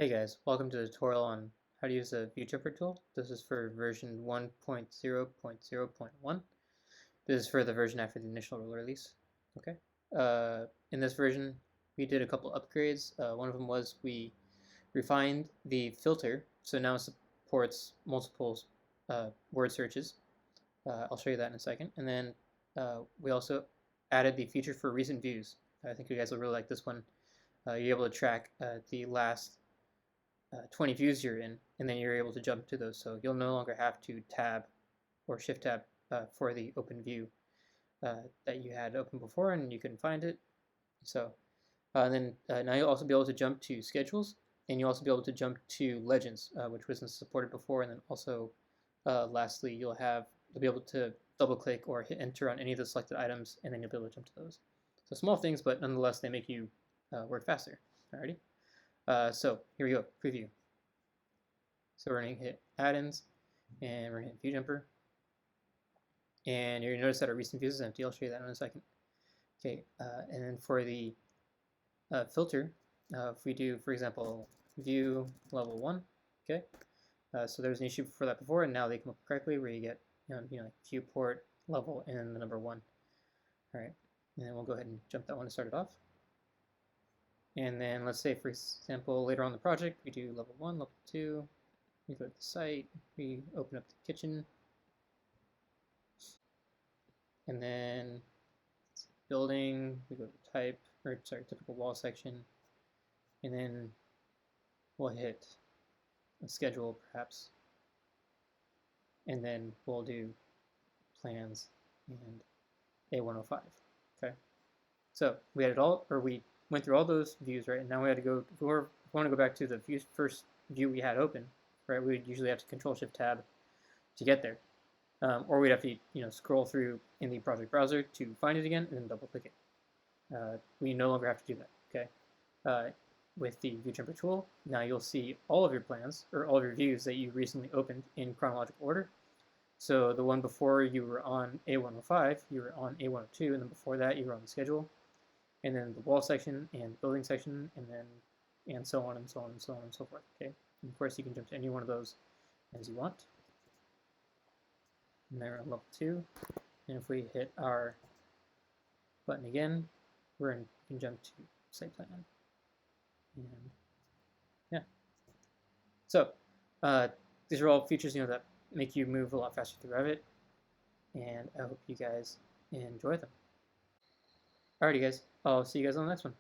Hey guys, welcome to the tutorial on how to use the view jumper tool. This is for version 1.0.0.1. This is for the version after the initial release. Okay. In this version, we did a couple upgrades. One of them was we refined the filter, so now it supports multiple word searches. I'll show you that in a second. And then we also added the feature for recent views. I think you guys will really like this one. You're able to track the last 20 views you're in, and then you're able to jump to those. So you'll no longer have to tab or shift tab for the open view that you had open before and you couldn't find it. So then now you'll also be able to jump to schedules, and you'll also be able to jump to legends, which wasn't supported before. And then also lastly, you'll be able to double click or hit enter on any of the selected items, and then you'll be able to jump to those. So small things, but nonetheless they make you work faster. Alrighty. So here we go, preview. So we're going to hit add-ins, and we're going to hit view jumper. And you're going to notice that our recent views is empty. I'll show you that in a second. Okay, and then for the filter, if we do, for example, view level 1, okay, so there was an issue for that before, and now they come up correctly where you get viewport level and the number 1. All right, and then we'll go ahead and jump that one to start it off. And then let's say, for example, later on in the project, we do level 1, level 2, we go to the site, we open up the kitchen, and then building, we go to type, or sorry, typical wall section, and then we'll hit a schedule perhaps, and then we'll do plans and A105, okay? So we had it all, or we went through all those views, right? And now we had to go, if we want to go back to the first view we had open, right? We would usually have to Control-Shift-Tab to get there. Or we'd have to, scroll through in the project browser to find it again and then double click it. We no longer have to do that, okay? With the view jumper tool, now you'll see all of your plans, or all of your views that you recently opened in chronological order. So the one before you were on A105, you were on A102, and then before that you were on the schedule, and then the wall section and building section, and so on and so on and so on and so forth. Okay, and of course you can jump to any one of those as you want. And they're on level 2, and if we hit our button again, we can jump to site plan. And yeah, so these are all features that make you move a lot faster through Revit, and I hope you guys enjoy them. Alrighty guys, I'll see you guys on the next one.